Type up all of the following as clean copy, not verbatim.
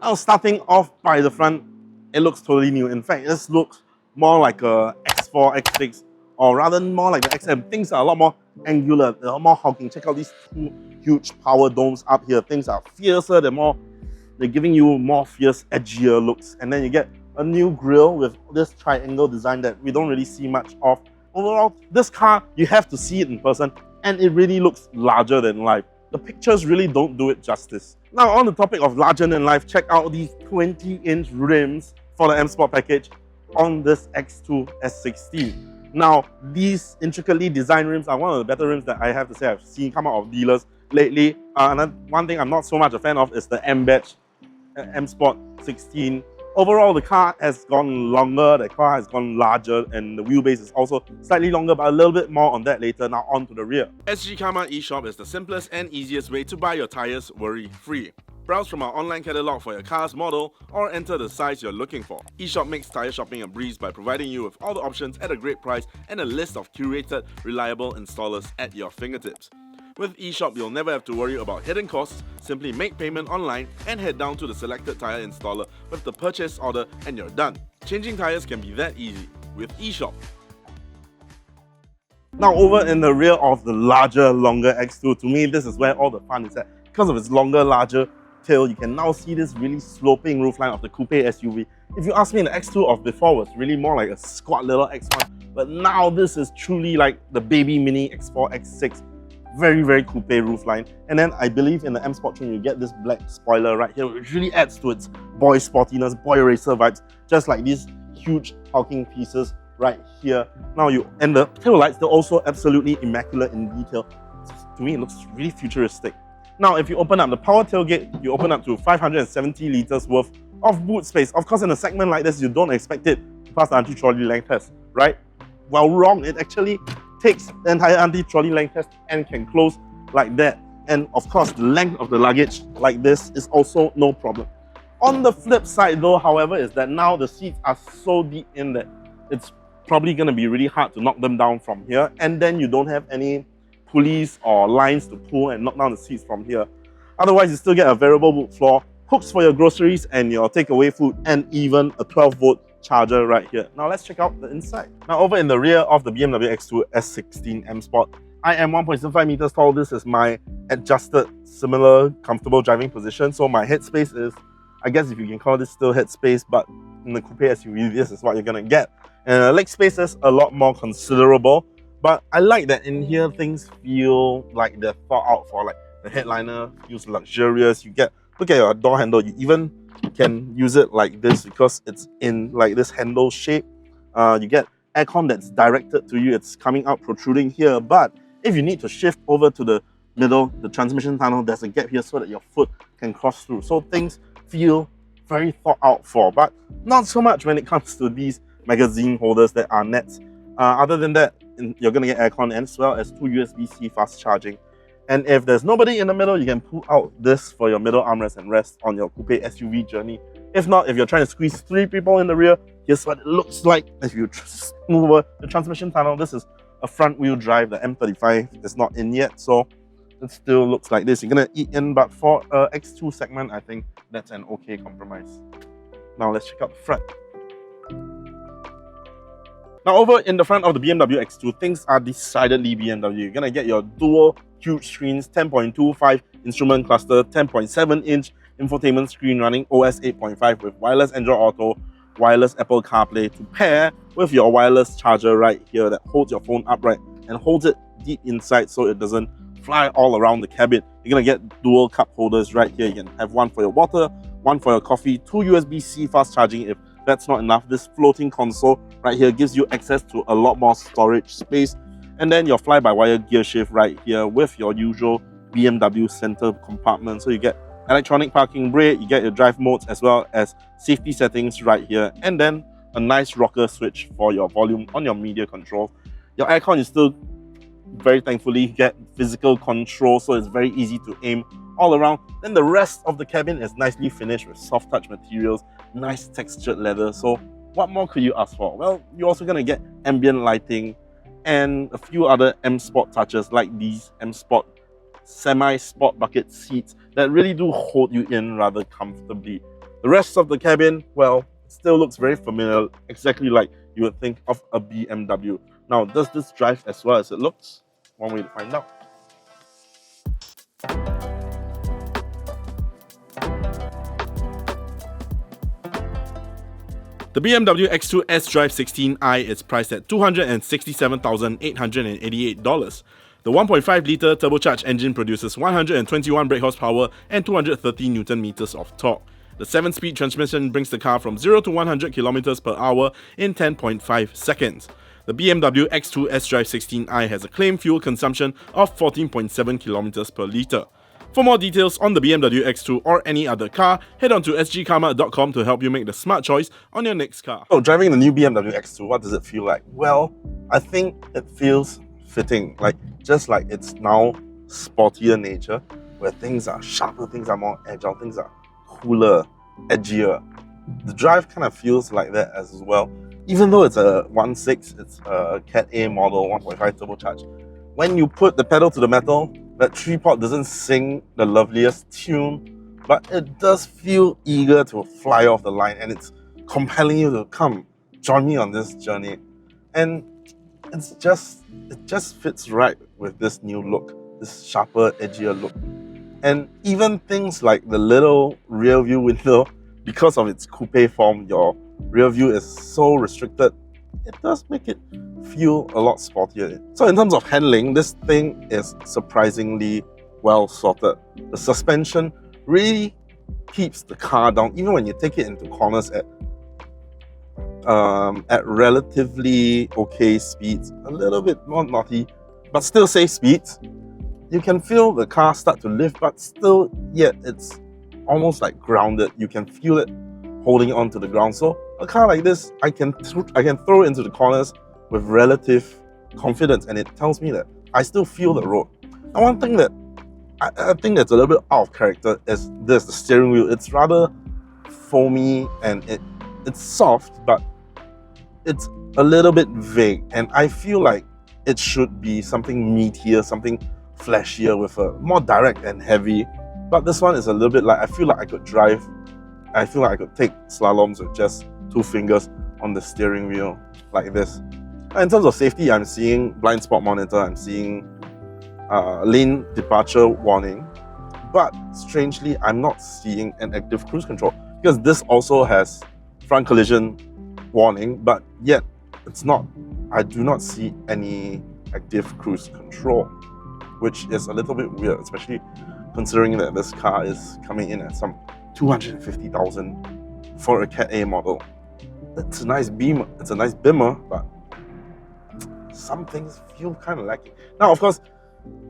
Now, starting off by the front, it looks totally new. In fact, this looks more like a X4, X6, or rather more like the XM. Things are a lot more angular, a lot more hulking. Check out these two huge power domes up here. Things are fiercer, they're giving you more fierce, edgier looks. And then you get a new grille with this triangle design that we don't really see much of. Overall, this car, you have to see it in person, and it really looks larger than life. The pictures really don't do it justice. Now, on the topic of larger than life, check out these 20-inch rims for the M Sport package on this X2 S16. Now, these intricately designed rims are one of the better rims that I have to say I've seen come out of dealers lately. And one thing I'm not so much a fan of is the M badge, M Sport 16. Overall, the car has gone longer, the car has gone larger, and the wheelbase is also slightly longer, but a little bit more on that later. Now on to the rear. Sgcarmart eShop is the simplest and easiest way to buy your tyres worry-free. Browse from our online catalogue for your car's model or enter the size you're looking for. eShop makes tyre shopping a breeze by providing you with all the options at a great price and a list of curated, reliable installers at your fingertips. With eShop, you'll never have to worry about hidden costs. Simply make payment online and head down to the selected tyre installer with the purchase order and you're done. Changing tyres can be that easy with eShop. Now over in the rear of the larger, longer X2, to me this is where all the fun is at. Because of its longer, larger tail, you can now see this really sloping roofline of the Coupe SUV. If you ask me, the X2 of before was really more like a squat little X1, but now this is truly like the baby mini X4, X6. Very, very coupe roofline. And then I believe in the M Sport trim, you get this black spoiler right here, which really adds to its boy sportiness, boy racer vibes, just like these huge hulking pieces right here. Now and the tail lights, they're also absolutely immaculate in detail. To me, it looks really futuristic. Now, if you open up the power tailgate, you open up to 570 liters worth of boot space. Of course, in a segment like this, you don't expect it to pass the anti-trolley length test, right? Well, wrong. It actually takes the entire anti-trolley length test and can close like that. And of course, the length of the luggage like this is also no problem. On the flip side though, however, is that now the seats are so deep in that it's probably going to be really hard to knock them down from here. And then you don't have any pulleys or lines to pull and knock down the seats from here. Otherwise, you still get a variable boot floor, hooks for your groceries and your takeaway food, and even a 12-volt charger right here. Now let's check out the inside. Now over in the rear of the BMW X2 S16 M Sport, I am 1.75 meters tall. This is my adjusted, similar, comfortable driving position. So my headspace is, I guess if you can call this still headspace, but in the coupe SUV, this is what you're gonna get. And the leg space is a lot more considerable, but I like that in here things feel like they're thought out for. Like the headliner feels luxurious. You get, look at your door handle, you even can use it like this because it's in like this handle shape. You get aircon that's directed to you, it's coming out protruding here, but if you need to shift over to the middle, the transmission tunnel, there's a gap here so that your foot can cross through. So things feel very thought out for, but not so much when it comes to these magazine holders that are nets. Other than that, you're going to get aircon as well as 2 USB-C fast charging. And if there's nobody in the middle, you can pull out this for your middle armrest and rest on your coupe SUV journey. If not, if you're trying to squeeze 3 people in the rear, here's what it looks like if you move over the transmission tunnel. This is a front wheel drive. The M35 is not in yet, so it still looks like this. You're gonna eat in, but for X2 segment, I think that's an okay compromise. Now let's check out the front. Now over in the front of the BMW X2, things are decidedly BMW. You're gonna get your dual huge screens, 10.25 instrument cluster, 10.7-inch infotainment screen running OS 8.5 with wireless Android Auto, wireless Apple CarPlay to pair with your wireless charger right here that holds your phone upright and holds it deep inside so it doesn't fly all around the cabin. You're gonna get dual cup holders right here. You can have one for your water, one for your coffee, 2 USB-C fast charging if that's not enough. This floating console right here gives you access to a lot more storage space. And then your fly-by-wire gear shift right here with your usual BMW center compartment. So you get electronic parking brake, you get your drive modes as well as safety settings right here. And then a nice rocker switch for your volume on your media control. Your aircon is still, very thankfully, get physical control, so it's very easy to aim all around. Then the rest of the cabin is nicely finished with soft touch materials, nice textured leather. So what more could you ask for? Well, you're also going to get ambient lighting and a few other M Sport touches like these M Sport semi-sport bucket seats that really do hold you in rather comfortably. The rest of the cabin, well, still looks very familiar, exactly like you would think of a BMW. Now, does this drive as well as it looks? One way to find out. The BMW X2 sDrive16i is priced at $267,888. The 1.5-litre turbocharged engine produces 121 brake horsepower and 230 Nm of torque. The 7-speed transmission brings the car from 0 to 100 km per hour in 10.5 seconds. The BMW X2 sDrive16i has a claimed fuel consumption of 14.7 km per litre. For more details on the BMW X2 or any other car, head on to sgcarmart.com to help you make the smart choice on your next car. So driving the new BMW X2, what does it feel like? Well, I think it feels fitting, just like it's now sportier nature, where things are sharper, things are more agile, things are cooler, edgier. The drive kind of feels like that as well. Even though it's a 1.6, it's a Cat A model, 1.5 turbocharged. When you put the pedal to the metal, that 3-pot doesn't sing the loveliest tune, but it does feel eager to fly off the line, and it's compelling you to come join me on this journey. And it just fits right with this new look, this sharper, edgier look. And even things like the little rear view window, because of its coupe form, your rear view is so restricted, it does make it feel a lot sportier. So in terms of handling, this thing is surprisingly well sorted. The suspension really keeps the car down, even when you take it into corners at relatively okay speeds, a little bit more naughty, but still safe speeds. You can feel the car start to lift, but still, yet it's almost like grounded. You can feel it holding on to the ground. So a car like this, I can throw it into the corners with relative confidence, and it tells me that I still feel the road. Now, one thing that I think that's a little bit out of character is the steering wheel. It's rather foamy and it's soft, but it's a little bit vague, and I feel like it should be something meatier, something flashier with a more direct and heavy. But this one is a little bit like, I feel like I could take slaloms with just 2 fingers on the steering wheel like this. In terms of safety, I'm seeing blind spot monitor, I'm seeing lane departure warning, but strangely, I'm not seeing an active cruise control, because this also has front collision warning, but yet I do not see any active cruise control, which is a little bit weird, especially considering that this car is coming in at some 250,000 for a Cat A model. It's a nice Beamer, but some things feel kind of lacking. Now, of course,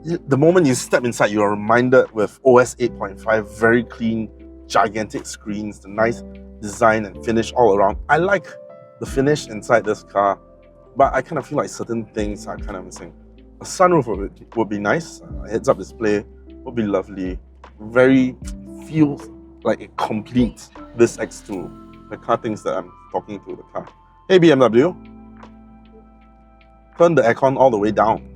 the moment you step inside, you are reminded with OS 8.5, very clean, gigantic screens, the nice design and finish all around. I like the finish inside this car, but I kind of feel like certain things are kind of missing. A sunroof would be nice. A heads-up display would be lovely. Feels like it completes this X2. The car thinks that I'm talking to the car. Hey BMW, turn the aircon all the way down.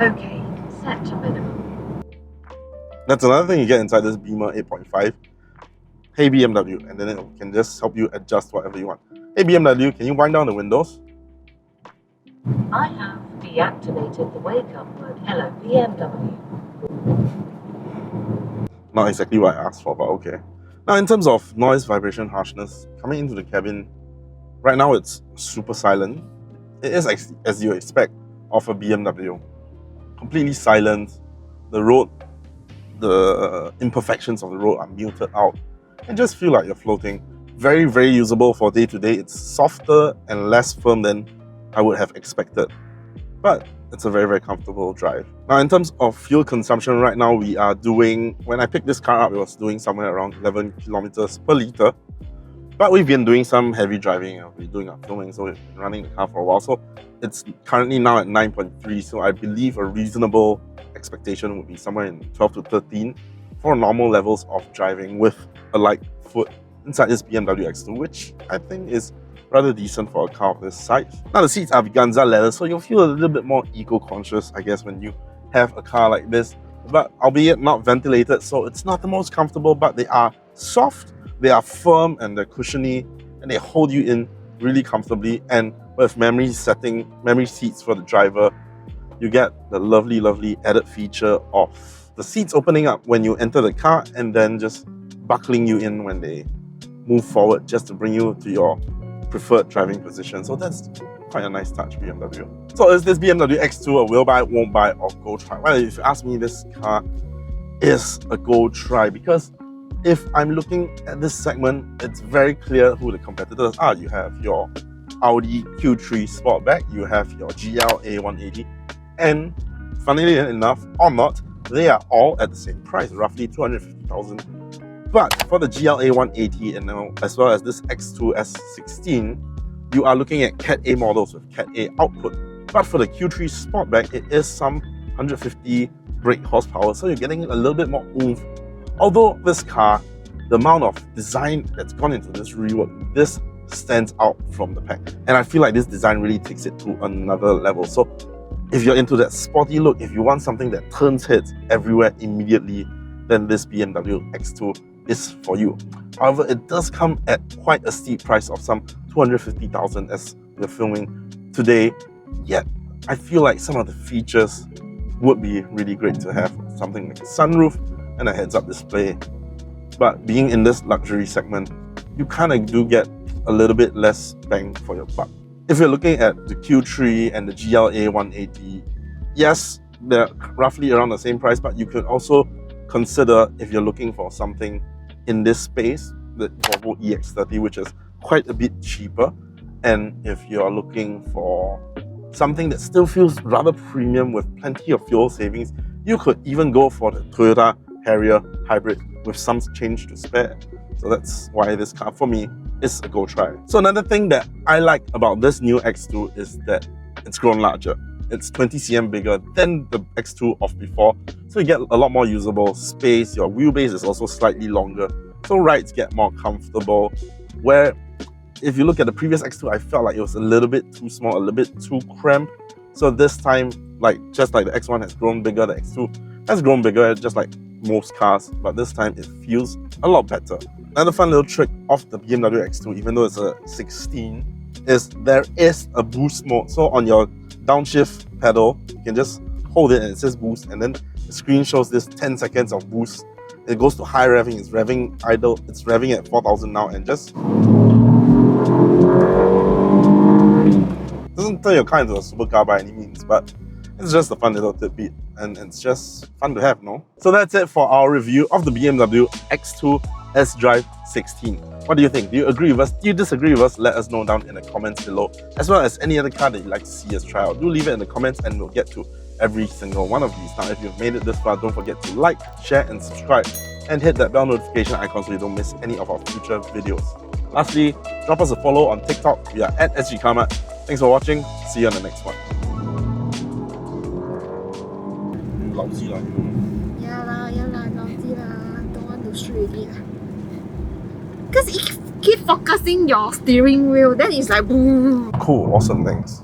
Okay, set to minimum. That's another thing you get inside this Beamer 8.5. Hey BMW, and then it can just help you adjust whatever you want. Hey BMW, can you wind down the windows? I have deactivated the wake up mode. Hello BMW. Not exactly what I asked for, but okay. Now, in terms of noise, vibration, harshness, coming into the cabin, right now it's super silent. It is as you expect of a BMW. Completely silent. The road, the imperfections of the road are muted out, and just feel like you're floating. Very, very usable for day to day. It's softer and less firm than I would have expected, but it's a very, very comfortable drive. Now, in terms of fuel consumption, right now we are doing, when I picked this car up, it was doing somewhere around 11 kilometers per litre. But we've been doing some heavy driving, we're doing our filming, so we've been running the car for a while. So it's currently now at 9.3, so I believe a reasonable expectation would be somewhere in 12 to 13 for normal levels of driving with a light foot inside this BMW X2, which I think is rather decent for a car of this size. Now, the seats are Viganza leather, so you'll feel a little bit more eco-conscious, I guess, when you have a car like this. but albeit not ventilated, so it's not the most comfortable, but they are soft, they are firm, and they're cushiony, and they hold you in really comfortably. And with memory seats for the driver, you get the lovely added feature of the seats opening up when you enter the car and then just buckling you in when they move forward, just to bring you to your preferred driving position. So that's quite a nice touch, BMW. So is this BMW X2 a will buy, won't buy, or go try? Well, if you ask me, this car is a go try, because if I'm looking at this segment, it's very clear who the competitors are. You have your Audi Q3 Sportback, you have your GLA 180, and funnily enough or not, they are all at the same price, roughly 250,000. But for the GLA 180 and now as well as this X2 S16, you are looking at Cat A models with Cat A output. But for the Q3 Sportback, it is some 150 brake horsepower, so you're getting a little bit more oomph. Although this car, the amount of design that's gone into this rework, this stands out from the pack. And I feel like this design really takes it to another level. So if you're into that sporty look, if you want something that turns heads everywhere immediately, then this BMW X2 is for you. However, it does come at quite a steep price of some 250,000 as we're filming today. Yet, I feel like some of the features would be really great to have. Something like a sunroof and a heads-up display. But being in this luxury segment, you kind of do get a little bit less bang for your buck. If you're looking at the Q3 and the GLA 180, yes, they're roughly around the same price, but you could also consider, if you're looking for something in this space, the Volvo EX30, which is quite a bit cheaper. And if you're looking for something that still feels rather premium with plenty of fuel savings, you could even go for the Toyota Harrier Hybrid with some change to spare. So that's why this car, for me, is a go try. So another thing that I like about this new X2 is that it's grown larger. It's 20 cm bigger than the X2 of before, so you get a lot more usable space. Your wheelbase is also slightly longer, so rides get more comfortable. Where if you look at the previous X2, I felt like it was a little bit too small, a little bit too cramped. So this time, just like the X1 has grown bigger, the X2 has grown bigger, just like most cars, but this time it feels a lot better. Another fun little trick of the BMW X2, even though it's a 16, is there is a boost mode. So on your downshift pedal, you can just hold it and it says boost, and then the screen shows this 10 seconds of boost. It goes to high revving, it's revving idle, it's revving at 4,000 now, and just doesn't turn your car into a supercar by any means, but it's just a fun little tidbit, and it's just fun to have, no? So that's it for our review of the BMW X2 sDrive16. What do you think? Do you agree with us? Do you disagree with us? Let us know down in the comments below, as well as any other car that you'd like to see us try out. Do leave it in the comments and we'll get to every single one of these. Now, if you've made it this far, don't forget to like, share and subscribe, and hit that bell notification icon so you don't miss any of our future videos. Lastly, drop us a follow on TikTok. We are at Sgcarmart. Thanks for watching. See you on the next one. Lousy lah. Yeah lah, lousy lah. Don't want to shoot already lah. Because it keep focusing your steering wheel, then it's like boom. Cool, awesome, thanks.